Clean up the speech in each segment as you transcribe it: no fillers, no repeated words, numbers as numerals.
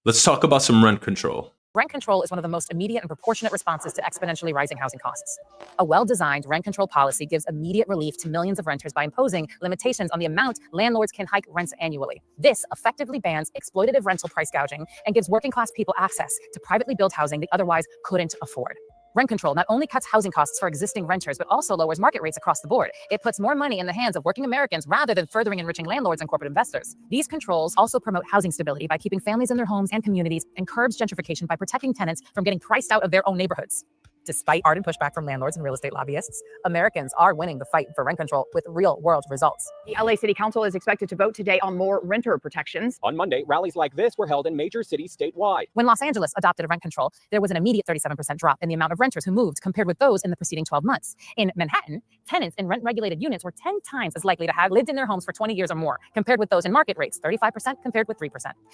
Let's talk about some rent control. Rent control is one of the most immediate and proportionate responses to exponentially rising housing costs. A well-designed rent control policy gives immediate relief to millions of renters by imposing limitations on the amount landlords can hike rents annually. This effectively bans exploitative rental price gouging and gives working-class people access to privately built housing they otherwise couldn't afford. Rent control not only cuts housing costs for existing renters, but also lowers market rates across the board. It puts more money in the hands of working Americans rather than furthering enriching landlords and corporate investors. These controls also promote housing stability by keeping families in their homes and communities, and curbs gentrification by protecting tenants from getting priced out of their own neighborhoods. Despite ardent pushback from landlords and real estate lobbyists, Americans are winning the fight for rent control with real-world results. The LA City Council is expected to vote today on more renter protections. On Monday, rallies like this were held in major cities statewide. When Los Angeles adopted rent control, there was an immediate 37% drop in the amount of renters who moved compared with those in the preceding 12 months. In Manhattan, tenants in rent-regulated units were 10 times as likely to have lived in their homes for 20 years or more, compared with those in market rates, 35% compared with 3%.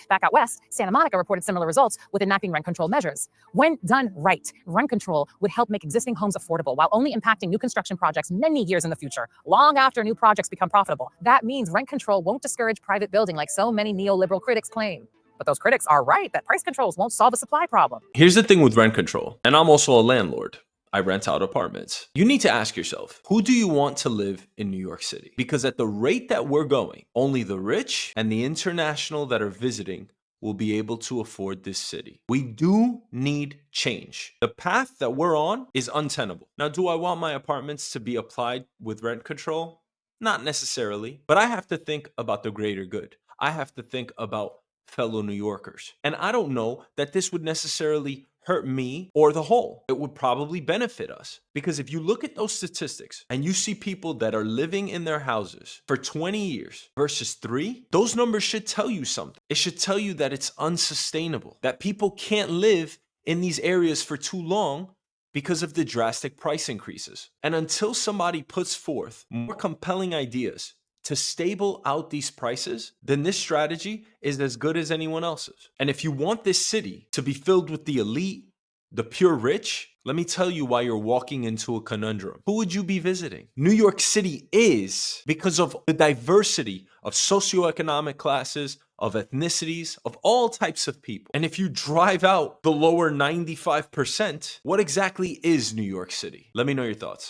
Back out west, Santa Monica reported similar results with enacting rent control measures. When done right, rent control would help make existing homes affordable while only impacting new construction projects many years in the future, long after new projects become profitable. That means rent control won't discourage private building like so many neoliberal critics claim. But those critics are right that price controls won't solve a supply problem. Here's the thing with rent control, and I'm also a landlord. I rent out apartments. You need to ask yourself, who do you want to live in New York City? Because at the rate that we're going, only the rich and the international that are visiting will be able to afford this city. We do need change. The path that we're on is untenable. Now, do I want my apartments to be applied with rent control? Not necessarily, but I have to think about the greater good. I have to think about fellow New Yorkers. And I don't know that this would necessarily hurt me or the whole. It would probably benefit us, because if you look at those statistics and you see people that are living in their houses for 20 years versus 3, those numbers should tell you something. It should tell you that it's unsustainable, that people can't live in these areas for too long because of the drastic price increases. And until somebody puts forth more compelling ideas to stable out these prices, then this strategy is as good as anyone else's. And if you want this city to be filled with the elite, the pure rich, let me tell you why you're walking into a conundrum. Who would you be visiting? New York City is, because of the diversity of socioeconomic classes, of ethnicities, of all types of people. And if you drive out the lower 95%, what exactly is New York City? Let me know your thoughts.